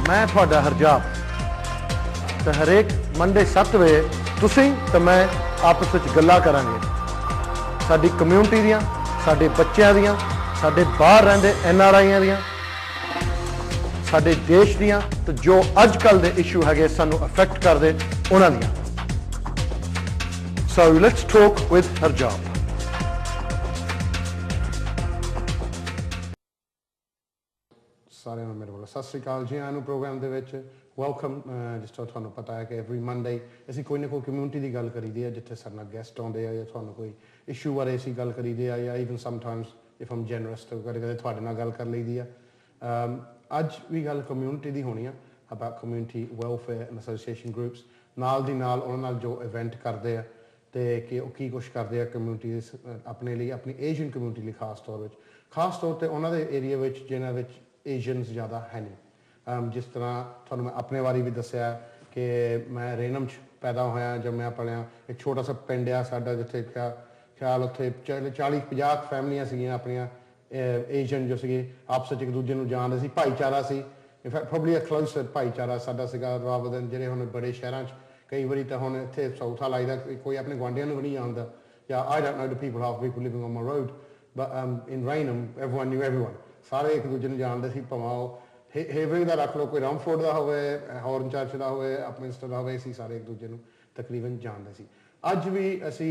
मैं थोड़ा हरजाब तो हरेक मंडे 7 बजे तुसीं तो मैं आपस में गल्लां करांगे साडी कम्यूनिटी दियां साडे बच्चों दियां साडे बाहर रहिंदे NRIयां दियां साडे देश दियां तो जो अजकल दे इशू है सानू अफेक्ट करदे उन्हां दियां So let's talk with Harjab. सारे मेरे बोलो सत श्री अकाल जी आनू प्रोग्राम दे विच वेलकम जिस तरह तुहानू पता है कि एवरी मंडे असीं कोई ना कोई कम्यूनिटी की गल करीदी है जिथे साडे नाल गेस्ट आउंदे आ या तुहानू कोई इशू बारे असीं गल करीदे आ या even sometimes if I am generous तो कदे कदे तुहाडे नाल गल कर लईदी आ अज भी गल कम्यूनिटी दी होनी आ about community welfare and association groups नाल दी नाल उन्हां नाल जो इवेंट करदे आ ते कि ਉਹ ਕੀ ਕੁਛ ਕਰਦੇ ਆ ਕਮਿਊਨਿਟੀ ਆਪਣੇ ਲਈ ਆਪਣੀ ਏਸ਼ੀਅਨ ਕਮਿਊਨਿਟੀ ਲਈ ਖਾਸ ਤੌਰ ਤੇ ਉਹਨਾਂ ਦੇ ਏਰੀਆ ਵਿੱਚ ਜਿਨ੍ਹਾਂ ਵਿੱਚ ਏਸ਼ੀਅਨਸ ਜ਼ਿਆਦਾ ਹੈ ਨਹੀਂ ਜਿਸ ਤਰ੍ਹਾਂ ਤੁਹਾਨੂੰ ਮੈਂ ਆਪਣੇ ਬਾਰੇ ਵੀ ਦੱਸਿਆ ਕਿ ਮੈਂ ਰੇਨਮ 'ਚ ਪੈਦਾ ਹੋਇਆ ਜੰਮਿਆ ਪਲਿਆ ਇੱਕ ਛੋਟਾ ਜਿਹਾ ਪਿੰਡ ਆ ਸਾਡਾ ਜਿੱਥੇ ਖਿਆਲ ਉੱਥੇ 40-50 ਫੈਮਲੀਆਂ ਸੀਗੀਆਂ ਆਪਣੀਆਂ ਏਸ਼ੀਅਨ ਜੋ ਸੀਗੇ ਆਪਸ ਵਿੱਚ ਇੱਕ ਦੂਜੇ ਨੂੰ ਜਾਣਦੇ ਸੀ ਭਾਈਚਾਰਾ ਸੀ ਇਨਫੈਕਟ ਪ੍ਰੋਬਬਲੀ ਅ ਕਲੋਜ਼ਰ ਭਾਈਚਾਰਾ ਸਾਡਾ ਸੀਗਾ ਰਾਦਰ ਦੈਨ ਜਿਹੜੇ ਹੁਣ ਬੜੇ ਸ਼ਹਿਰਾਂ 'ਚ कई बारी तो हम इतने साउथ वाल आईदा कोई अपने गुआढ़ियों को नहीं जानता या I don't know the people half people living on my road but in राइनम एवरीवन न्यू एवरीवन सारे एक दूजे को जानते थे भावें हेवरिंग का रख लो कोई रामफोर्ड का हो हॉर्न चर्च का हो अपमिंस्टर का हो असीं सारे एक दूजे को तकरीबन जानते सी अज भी असी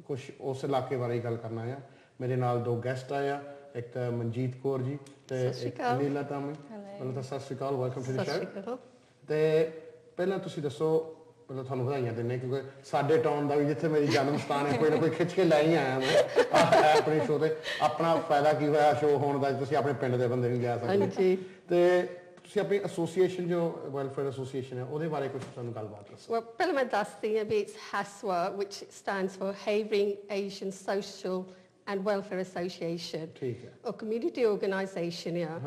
कुछ उस इलाके बारे गल करना है मेरे नाल दो गेस्ट आए एक तो मनजीत कौर जी ते एक नीला तामी पहले तो सत श्री अकाल वेलकम टू द शो ते पहला तुसीं दसो मतलब थानू बधाइयां दिन्ने क्योंकि साडे टाउन का भी जिथे मेरी जन्म स्थान है कोई ना कोई खिच के लै ही आया मैं अपने शो ते अपना फायदा की होया शो होने का तुसीं अपने पिंड दे बंदे नहीं जा सकते ते तुसीं अपनी एसोसीएशन जो वेलफेयर एसोसीएशन है ਉਹਦੇ बारे कुछ सानू गलबात दसो Well, ਪਹਿਲਾਂ ਮੈਂ ਦੱਸਦੀ ਹਾਂ ਵੀ it's HASWA which stands for Havering Asian Social and Welfare Association. ठीक है A community organisation here.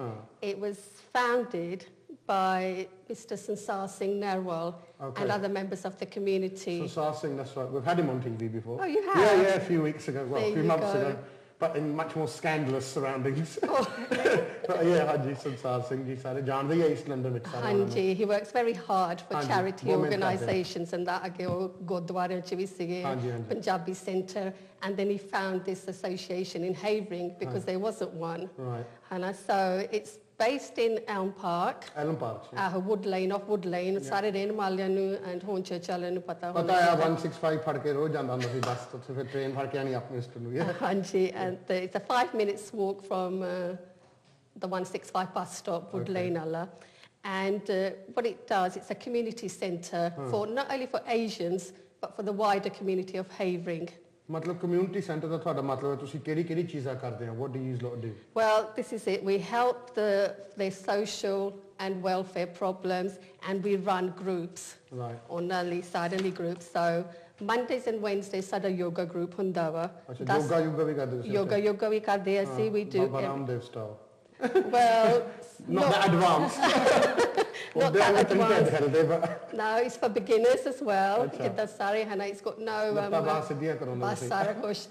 It was founded by Mr. Sansar Singh Nerwal and other members of the community. Sansar Singh, that's right. We've had him on TV before. Oh, you have? Yeah, a few weeks ago. Well, a few months ago. But in much more scandalous surroundings. But yeah, Haji Sansar Singh ji sare jaande hi East London vich sare. Haji, he works very hard for charity organisations and that age ਉਹ ਗੁਰਦੁਆਰੇ ਚ ਵੀ ਸੀਗੇ Punjabi Centre and then he found this association in Havering because there wasn't one. Right. And so it's based in Elm Park. Elm Park. Wood Lane off Wood Lane. ਸਾਰੇ ਰਹਿਣ ਵਾਲਿਆਂ ਨੂੰ and ਹੁਣ church ਵਾਲਿਆਂ ਨੂੰ ਪਤਾ ਹੈ 165 ਫੜ ਕੇ ਰੋਜ਼ ਜਾਂਦਾ ਹੁੰਦਾ ਸੀ ਬੱਸ ਤੋਂ ਫਿਰ ਟ੍ਰੇਨ ਫੜ ਕੇ ਆਣੀ ਆਪਣੇ ਸਟੇਸ਼ਨ ਨੂੰ ਹਾਂਜੀ and it's a 5 minutes walk from the 165 bus stop Wood Lane alla and what it does it's a community centre for not only for Asians but for the wider community of Havering. मतलब community centre का ਤੁਹਾਡਾ ਮਤਲਬ ਹੈ ਤੁਸੀਂ ਕਿਹੜੀ ਚੀਜ਼ਾਂ ਕਰਦੇ ਹੋ what do you lot do well this is it we help the social and welfare problems and we run groups right on early suddenly groups so Mondays and Wednesdays ਸਾਡਾ yoga group ਹੁੰਦਾ ਵਾ ਅੱਛਾ yoga ਵੀ ਕਰਦੇ ਹੋ yoga ਵੀ ਕਰਦੇ ਅਸੀਂ we do Ramdev style well not that advanced not that advanced no it's for beginners as well ਜਿੱਦਾਂ ਸਾਰੇ ਹਨਾ it's got no ਬਸ ਸਾਰਾ ਕੁਛ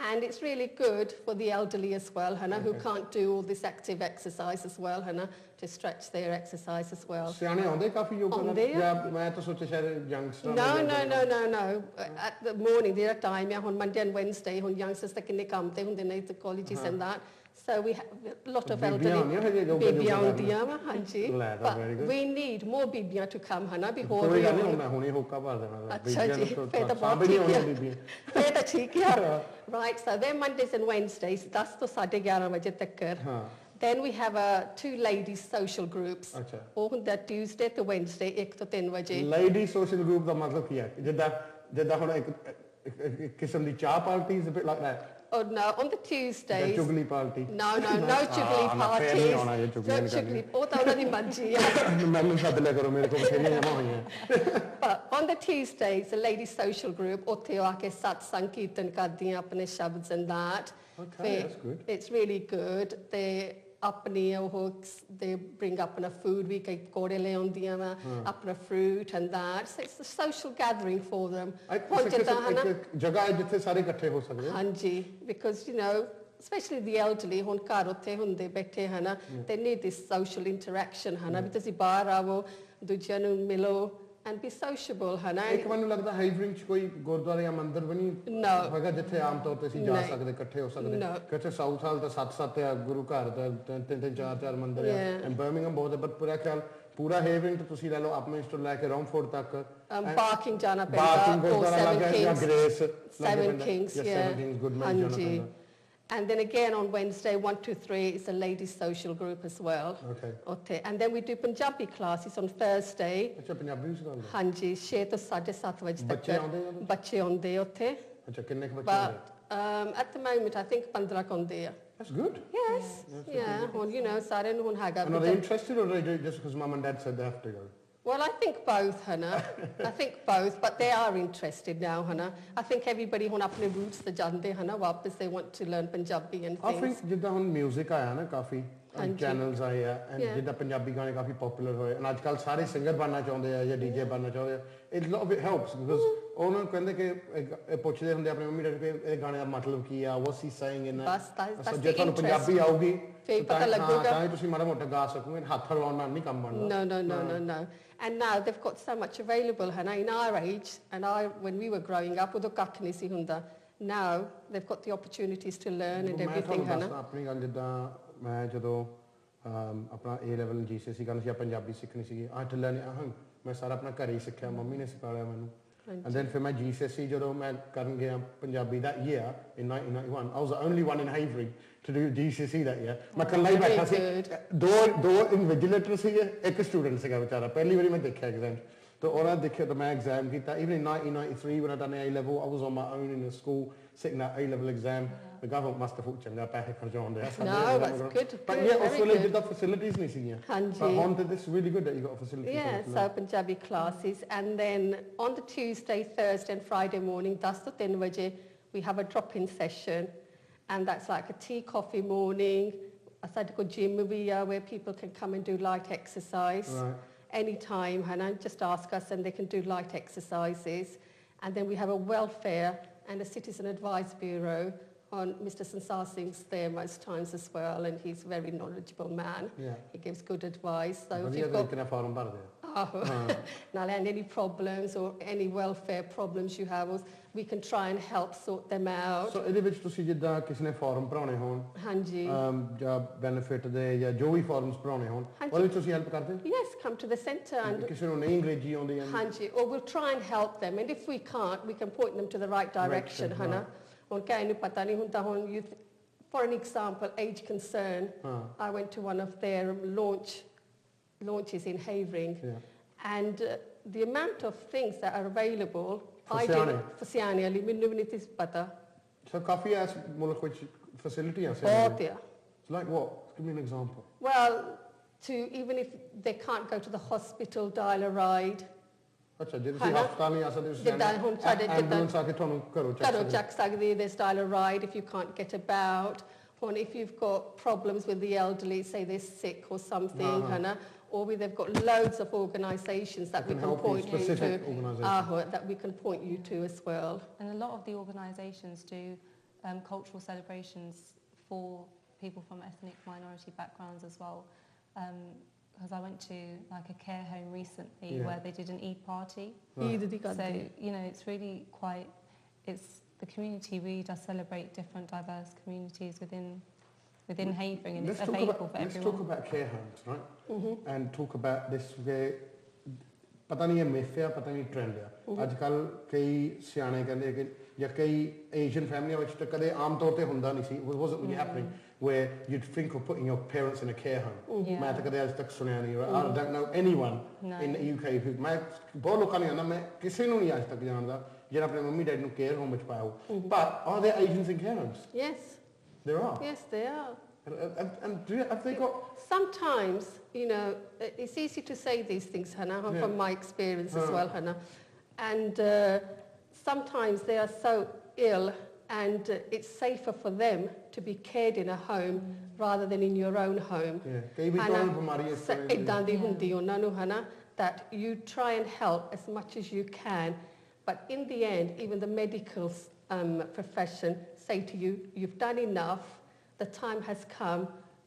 and it's really good for the elderly as well hana who can't do all this active exercise as well hana to stretch their exercise as well ਸਿਆਣੇ ਆਉਂਦੇ ਕਾਫੀ ਯੋਗਾ ਜਾਂ ਮੈਂ ਤਾਂ ਸੋਚਿਆ ਸ਼ਾਇਦ youngster no at the morning there time ਹੁਣ Monday and Wednesday ਹੁਣ youngsters ਤਾਂ ਕਿੰਨੇ ਕੰਮ ਤੇ ਹੁੰਦੇ ਨੇ ਤੇ colleges and that so we have a lot of elderly ਬੀਬੀਆਂ ਹੁੰਦੀਆਂ ਵਾ ਹਾਂਜੀ but we need more ਬੀਬੀਆਂ to come hana ਵੀ ਹੋਰ ਕੋਈ ਗੱਲ ਨਹੀਂ ਹੁਣੇ ਹੋਕਾ ਭਰ ਦੇਣਾ ਅੱਛਾ ਜੀ ਫੇਰ ਤਾਂ ਬਹੁਤ ਠੀਕ ਹੈ ਫੇਰ ਤਾਂ ਠੀਕ ਹੈ right so they're Mondays and Wednesdays 10 ਤੋਂ 11:30 ਵਜੇ ਤੱਕ then we have two ladies social groups ਉਹ ਹੁੰਦਾ Tuesday to Wednesday 1 ਤੋਂ 3 ਵਜੇ lady social group ਦਾ ਮਤਲਬ ਕੀ ਹੈ ਜਿੱਦਾਂ ਹੁਣ ਇੱਕ ਕਿਸਮ ਦੀ ਚਾਹ party is a bit like that Oh no, on the Tuesdays. The Chugli party. No Chugli parties. Don't Chugli. ਉਹ ਤਾਂ ਉਹਨਾਂ ਦੀ ਮਰਜ਼ੀ ਹੈ ਮੈਨੂੰ ਸੱਦ ਲਿਆ ਕਰੋ ਮੇਰੇ ਕੋਲ ਬਥੇਰੀਆਂ ਜਮਾ ਹੋਈਆਂ But on the Tuesdays, the ladies social group ਉੱਥੇ ਆ ਕੇ ਸਤਸੰਗ ਕੀਰਤਨ ਕਰਦੀਆਂ ਆਪਣੇ ਸ਼ਬਦ and that. Okay, that's good. It's really good. ਆਪਣੀ ਉਹ they bring ਆਪਣਾ food ਵੀ ਕਈ ਪਕੌੜੇ ਲੈ ਆਉਂਦੀਆਂ ਵਾ ਆਪਣਾ fruit and that so it's a social gathering for them ਇੱਕ ਜਗ੍ਹਾ ਹੈ ਜਿੱਥੇ ਸਾਰੇ ਇਕੱਠੇ ਹੋ ਸਕਦੇ ਹਾਂਜੀ because you know especially the elderly, ਹੁਣ ਘਰ ਉੱਥੇ ਹੁੰਦੇ ਬੈਠੇ ਹਨਾ, they need this social interaction ਹਨਾ, ਵੀ ਤੁਸੀਂ ਬਾਹਰ ਆਵੋ, ਦੂਜਿਆਂ ਨੂੰ ਮਿਲੋ and be sociable ਹਨਾ। ਇੱਕ ਮੈਨੂੰ ਲੱਗਦਾ ਹਾਈਵਰਿੰਗ 'ਚ ਕੋਈ ਗੁਰਦੁਆਰਾ ਜਾਂ ਮੰਦਿਰ ਵੀ ਨਹੀਂ ਹੈਗਾ ਜਿੱਥੇ ਆਮ ਤੌਰ ਤੇ ਅਸੀਂ ਜਾ ਸਕਦੇ, ਇਕੱਠੇ ਹੋ ਸਕਦੇ। ਕਿਤੇ ਸਾਊਥ ਹਾਲ ਤਾਂ 7-7 ਆ ਗੁਰੂ ਘਰ ਦਾ, 3-3 4-4 ਮੰਦਿਰ ਆ, ਐਂਡ ਬਰਮਿੰਗਮ ਬਹੁਤ ਹੈ, ਬਟ ਪੂਰਾ ਖਿਆਲ ਪੂਰਾ ਹੇਵਰਿੰਗ ਤੇ ਤੁਸੀਂ ਲੈ ਲਓ ਅਪਮਿੰਸਟਰ ਲੈ ਕੇ ਰੌਂਗਫੋਰਡ ਤੱਕ, ਬਾਰਕਿੰਗ ਜਾਣਾ ਪੈਂਦਾ, or Seven Kings, Seven Kings, Goodman ਜਾਣਾ ਪੈਂਦਾ। And then again on Wednesday, 1 to 3, is a ladies' social group as well. Okay. And then we do Punjabi classes on Thursday. ਅੱਛਾ ਪੰਜਾਬੀ ਵੀ ਸਿਖਾਉਂਦੇ? ਹਾਂਜੀ 6 ਤੋਂ 7:30 ਵਜੇ ਤੱਕ ਬੱਚੇ ਆਉਂਦੇ ਉੱਥੇ। ਅੱਛਾ ਕਿੰਨੇ ਕੁ ਬੱਚੇ ਆਉਂਦੇ? At the moment I think 15 ਆਉਂਦੇ ਆ। That's good. Yes. Yeah. ਹੁਣ you know ਸਾਰੇ ਨੂੰ ਹੁਣ ਹੈਗਾ। And are they interested or are they just because mum and dad said they have to go? Well, I think both, Hannah. I think both, but they are interested now, Hannah. I think everybody on apne roots the jande, Hannah, wapas they want to learn Punjabi and things. I think jidda hun music aaya na kafi channels aaye a, and jidda Punjabi gaane kafi popular hoye, and ajkal sare singer banna chaਹੁੰਦੇ ਆ ਜਾਂ DJ banna ਚਾਹੁੰਦੇ ਆ, it lot of it helps because ਉਹਨਾਂ ਨੂੰ ਕਹਿੰਦੇ ਕਿ ਇਹ ਪੁੱਛਦੇ ਹੁੰਦੇ ਆਪਣੇ ਮੰਮੀ ਡੈਡੀ ਕਿ ਇਹ ਗਾਣੇ ਦਾ ਮਤਲਬ ਕੀ ਆ, what's he saying in it, ਜੇ ਤੁਹਾਨੂੰ ਪੰਜਾਬੀ ਆਊਗੀ ਫੇਰ ਪਤਾ ਲੱਗੂਗਾ, ਤਾਂ ਹੀ ਤੁਸੀਂ ਮਾੜਾ ਮੋਟਾ ਗਾ ਸਕੋਗੇ, ਹੱਥ ਹਿਲਾਉਣ ਨਾਲ ਨਹੀਂ ਕੰਮ ਬਣਦਾ। No. And now they've got so much available, Hannah. In our age, and when we were growing up, udo kakh nahi si hunda. Now they've got the opportunities to learn and everything, Hannah. ਮੈਂ ਆਪਣੀ ਗੱਲ ਜਿੱਦਾਂ ਮੈਂ ਜਦੋਂ ਆਪਣਾ A level GCSE ਕਰਨਾ ਸੀ, ਪੰਜਾਬੀ ਸਿੱਖਣੀ ਸੀ, I had to learn it, ਮੈਂ ਸਾਰਾ ਆਪਣਾ ਘਰੇ ਹੀ ਸਿੱਖਿਆ, ਮੰਮੀ ਨੇ ਸਿਖਾਇਆ ਮੈਨੂੰ। And then ਫਿਰ ਮੈਂ GCSE ਜਦੋਂ ਮੈਂ ਕਰਨ ਗਿਆ Punjabi that year in 1991, I was the only one in Havering to do GCSE that year. ਮੈਂ ਇਕੱਲਾ ਹੀ ਬੈਠਾ ਸੀ, ਦੋ ਇਨਵਿਜੀਲੇਟਰ ਸੀਗੇ, ਇੱਕ ਸਟੂਡੈਂਟ ਸੀਗਾ ਵਿਚਾਰਾ, ਪਹਿਲੀ ਵਾਰੀ ਮੈਂ ਦੇਖਿਆ ਐਗਜ਼ਾਮ ਤਾਂ ਉਹਨਾਂ ਦੇਖਿਆ ਤਾਂ ਮੈਂ ਐਗਜ਼ਾਮ ਕੀਤਾ। Even in 1993 when I done A level, I was on my own in the school sitting that A level exam. The government must have thought ਚੰਗਾ ਪੈਸੇ ਖਰਚਾਉਣ ਦੇ। No, that's good. But yeah, Australia did that facilities ਨਹੀਂ ਸੀਗੀਆਂ। But on to this really good that you got facilities. Yeah, so Punjabi classes, and then on the Tuesday, Thursday and Friday morning, 10 to 3 ਵਜੇ, we have a drop-in session, and that's like a tea coffee morning. Aside ko gym we are where people can come and do light exercise. Right. Anytime, Hannah, just ask us and they can do light exercises. And then we have a welfare and a citizen advice bureau on Mr. Sansar Singh's there most times as well, and he's a very knowledgeable man. Yeah. He gives good advice. So if you've got now and any problems or any welfare problems you have, we can try and help sort them out. So ਇਹਦੇ ਵਿੱਚ ਤੁਸੀਂ ਜਿੱਦਾਂ ਕਿਸੇ ਨੇ farm ਭਰਾਉਣੇ ਹੋਣ, ਹਾਂਜੀ, ਜਾਂ benefit ਦੇ ਜਾਂ ਜੋ ਵੀ ਫਾਰਮਸ ਭਰਾਉਣੇ ਹੋਣ, ਉਹਦੇ ਵਿੱਚ ਤੁਸੀਂ ਹੈਲਪ ਕਰਦੇ? Yes, come to the centre and ਕਿਸੇ ਨੂੰ ਨਹੀਂ ਅੰਗਰੇਜ਼ੀ ਆਉਂਦੀ ਹੈ, ਹਾਂਜੀ, or we'll try and help them, and if we can't, we can point them to the right direction, Hannah. ਹੁਣ ਕਿਸੇ ਨੂੰ ਪਤਾ ਨਹੀਂ ਹੁੰਦਾ, ਹੁਣ youth, for an example, Age Concern, I went to one of their launches in Havering, and the amount of things that are available, I didn't, for ਸਿਆਣੇ ਲਈ ਮੈਨੂੰ ਵੀ ਨਹੀਂ ਸੀ ਪਤਾ। So ਕਾਫੀ ਐਸ ਮੁਲਕ ਵਿੱਚ ਫੈਸਿਲਿਟੀਆਂ ਸੀ। ਬਹੁਤ ਆ। Like what? Give me an example. Well, to even if they can't go to the hospital, dial a ride. ਅੱਛਾ, ਜੇ ਤੁਸੀਂ ਹਸਪਤਾਲ ਨਹੀਂ ਆ ਸਕਦੇ, ਜਿੱਦਾਂ ਹੁਣ ਸਾਡੇ ਐਂਬੂਲੈਂਸ ਆ ਕੇ ਤੁਹਾਨੂੰ ਘਰੋਂ ਚੱਕ ਸਕਦੀ, there's dial a ride if you can't get about. Or if you've got problems with the elderly, say they're sick or something, Hannah, or they've got loads of organisations that we can point you to, that we can point you to as well. And a lot of the organisations do cultural celebrations for people from ethnic minority backgrounds as well. Because I went to like a care home recently where they did an Eid party. So, you know, it's really quite, the community really does celebrate different diverse communities within Havering, and it's available for everyone. Let's talk about care homes, right? And talk about this where ਪਤਾ ਨਹੀਂ ਇਹ ਮਿਥ ਆ, ਪਤਾ ਨਹੀਂ trend ਆ। ਅੱਜ ਕੱਲ ਕਈ ਸਿਆਣੇ ਕਹਿੰਦੇ ਕਿ ਜਾਂ ਕਈ ਏਸ਼ੀਅਨ ਫੈਮਲੀਆਂ ਵਿੱਚ ਤਾਂ ਕਦੇ ਆਮ ਤੌਰ ਤੇ ਹੁੰਦਾ ਨਹੀਂ ਸੀ, it wasn't really happening, where you'd think of putting your parents in a care home. ਮੈਂ ਤਾਂ ਕਦੇ ਅੱਜ ਤੱਕ ਸੁਣਿਆ ਨਹੀਂ, I don't know anyone in the UK who, ਮੈਂ ਬਹੁਤ ਲੋਕਾਂ ਨੂੰ ਜਾਣਦਾ, ਮੈਂ ਕਿਸੇ ਨੂੰ ਨਹੀਂ ਅੱਜ ਤੱਕ ਜਾਣਦਾ ਜਿਹੜਾ ਆਪਣੇ ਮੰਮੀ ਡੈਡੀ ਨੂੰ ਕੇਅਰ ਹੋਮ ਵਿੱਚ ਪਾਇਆ ਹੋ। But are there Asians in care homes? Yes. There are? Yes, they are. And have they got... Sometimes, you know, it's easy to say these things, Hannah, from my experience as well, Hannah. And sometimes they are so ill and it's safer for them to be cared in a home rather than in your own home. That you try and help as much as you can, but in the end, even the medical profession say to you, you've done enough, the time has come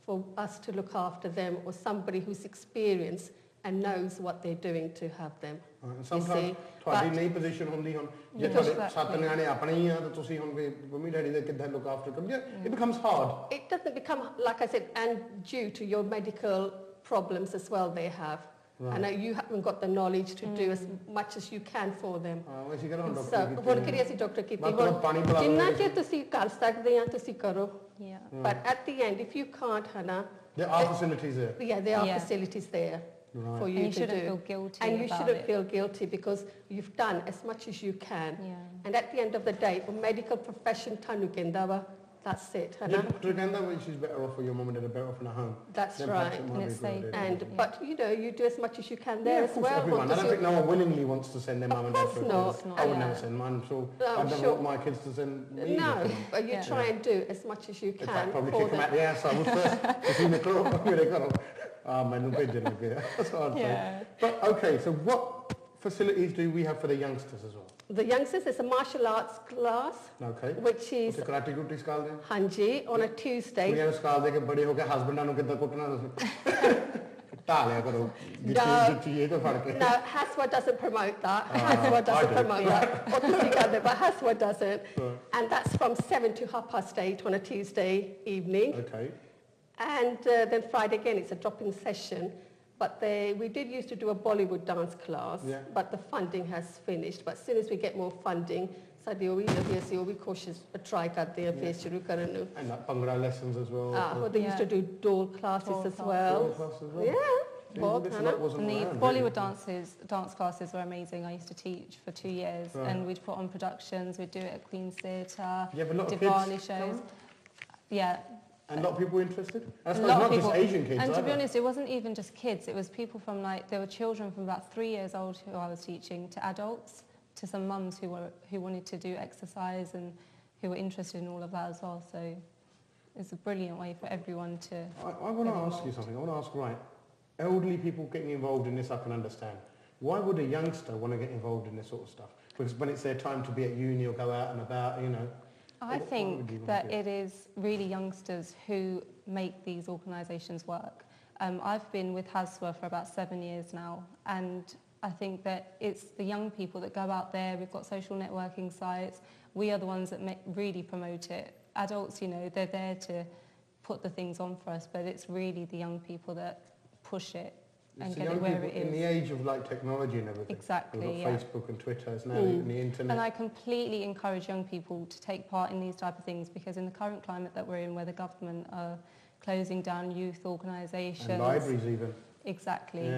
for us to look after them, or somebody who's experienced and knows what they're doing to have them. Sometimes ਤੁਹਾਡੀ ਨਹੀਂ position ਹੁੰਦੀ ਹੁਣ ਜੇ ਤੁਹਾਡੇ 7 ਨਿਆਣੇ ਆਪਣੇ ਹੀ ਆ ਤਾਂ ਤੁਸੀਂ ਹੁਣ ਵੀ ਮੰਮੀ ਡੈਡੀ ਦੇ ਕਿੱਦਾਂ look after ਕਰਦੇ it becomes hard. It doesn't become, like I said, and due to your medical problems as well they have. I know you haven't got the knowledge to do as much as you can for them. ਅਸੀਂ ਕਹਿੰਦਾ ਹੁਣ So, ਹੁਣ ਕਿਹੜੀ ਅਸੀਂ doctor ਕੀਤੀ ਹੁਣ ਜਿੰਨਾ ਕਿ ਤੁਸੀਂ ਕਰ ਸਕਦੇ ਆ ਤੁਸੀਂ ਕਰੋ. But at the end, if you can't, Hannah, there are facilities there. Yeah, there are facilities there for you to do. Feel guilty and you shouldn't feel guilty because you've done as much as you can. And at the end of the day, a medical profession tanu kendawa. That's it, Hannah. She's better off, or your mom and dad are better off in a home. That's right. And it's safe. And but you know, you do as much as you can there as well. Everyone. I don't think no one willingly wants to send their mum and dad for a course course. I would never send mine. So I don't want my kids to send me. No, but you try and do as much as you can. In fact, probably kick them out the ass. I would first. If you make That's what I'd say. But okay, so what facilities do we have for the youngsters as well? The youngsters, there's a martial arts class, which is karate kutti sikhade hain hanji on a Tuesday. ਕੁੜੀਆਂ ਨੂੰ ਸਿਖਾਉਂਦੇ ਕਿ ਬੜੇ ਹੋ ਕੇ ਹਸਬੰਡਾਂ ਨੂੰ ਕਿੱਦਾਂ ਕੁੱਟਣਾ ਤੁਸੀਂ ਢਾ ਲਿਆ ਕਰੋ ਜਿੱਚੀ ਇਹ ਤੋਂ ਫੜ ਕੇ No, Haswa doesn't promote that. Haswa doesn't promote that. Or ਤੁਸੀਂ ਕਰਦੇ, but Haswa doesn't. And that's from 7 to 8:30 on a Tuesday evening. Okay. And then Friday again, it's a drop-in session. But we did used to do a Bollywood dance class, but the funding has finished. But as soon as we get more funding, ਸਾਡੀ ਉਹ ਵੀ ਕੋਸ਼ਿਸ਼ try ਕਰਦੇ ਆ ਫਿਰ ਸ਼ੁਰੂ ਕਰਨ ਨੂੰ. And like Bhangra lessons as well. Well, they used to do dole classes as well. Dole classes as well. Yeah. And the Bollywood dance classes were amazing. I used to teach for 2 years, and we'd put on productions. We'd do it at Queen's Theatre, Diwali shows. Yeah. And a lot of people interested? I suppose not people, just Asian kids. And to be honest, it wasn't even just kids. It was people from there were children from about 3 years old who I was teaching to adults, to some mums who wanted to do exercise and who were interested in all of that as well. So it's a brilliant way for everyone to... I want to ask you something. I want to ask, right, elderly people getting involved in this, I can understand. Why would a youngster want to get involved in this sort of stuff? Because when it's their time to be at uni or go out and about, you know... I think that it is really youngsters who make these organisations work. I've been with Haswa for about 7 years now, and I think that it's the young people that go out there. We've got social networking sites. We are the ones that really promote it. Adults, you know, they're there to put the things on for us, but it's really the young people that push it and get it where it is. In the age of like technology and everything. Exactly, We've got Facebook and Twitter, it's now and the internet. And I completely encourage young people to take part in these type of things, because in the current climate that we're in, where the government are closing down youth organisations. And libraries even. Exactly.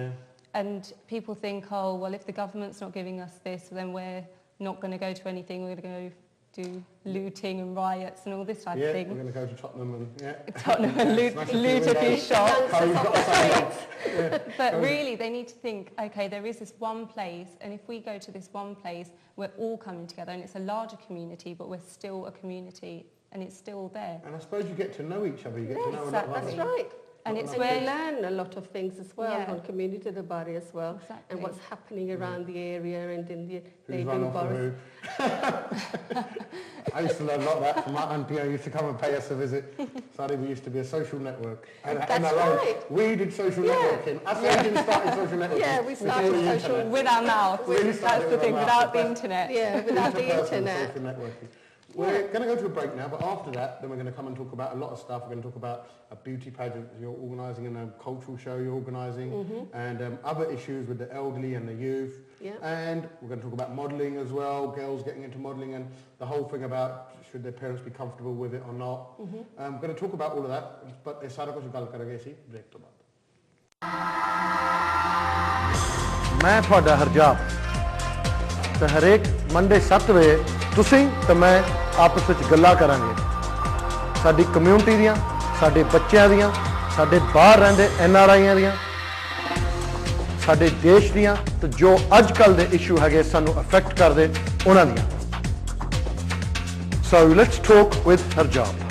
And people think, oh, well, if the government's not giving us this, then we're not going to go to anything, we're going to go do looting and riots and all this type of thing. We're going to go to Tottenham and Tottenham and loot a few shops. But really, they need to think, okay, there is this one place, and if we go to this one place, we're all coming together, and it's a larger community, but we're still a community, and it's still there. And I suppose you get to know each other. You get to know that's right. And it's where you learn a lot of things as well on community the body as well, and what's happening around the area and in the neighbouring boroughs. I used to learn a lot of that from my auntie. I used to come and pay us a visit. Sorry, we used to be a social network. And that's right. We did social networking. Us Asians started social networking. Yeah, we started social with our mouth. That's the thing, without the internet. Yeah, without the internet. Social networking. We're going to go to a break now, but after that, then we're going to come and talk about a lot of stuff. We're going to talk about a beauty pageant you're organising and a cultural show you're organising, and other issues with the elderly and the youth. And we're going to talk about modelling as well, girls getting into modelling, and the whole thing about should their parents be comfortable with it or not. We're going to talk about all of that, but it's सारा कुछ गल करेंगे इसी break तो बाद. मैं ਤੁਹਾਡਾ ਹਰਜਾਬ ਤੇ ਹਰੇਕ ਮੰਡੇ 7 ਵਜੇ ਤੁਸੀਂ ਤੇ ਮੈਂ ਆਪਸ ਵਿੱਚ ਗੱਲਾਂ ਕਰਾਂਗੇ ਸਾਡੀ ਕਮਿਊਨਿਟੀ ਦੀਆਂ ਸਾਡੇ ਬੱਚਿਆਂ ਦੀਆਂ ਸਾਡੇ ਬਾਹਰ ਰਹਿੰਦੇ NRIਆਂ ਦੀਆਂ ਸਾਡੇ ਦੇਸ਼ ਦੀਆਂ ਤੇ ਜੋ ਅੱਜ ਕੱਲ ਦੇ ਇਸ਼ੂ ਹੈਗੇ ਸਾਨੂੰ ਅਫੈਕਟ ਕਰਦੇ ਉਹਨਾਂ ਦੀਆਂ So let's talk with Harjab.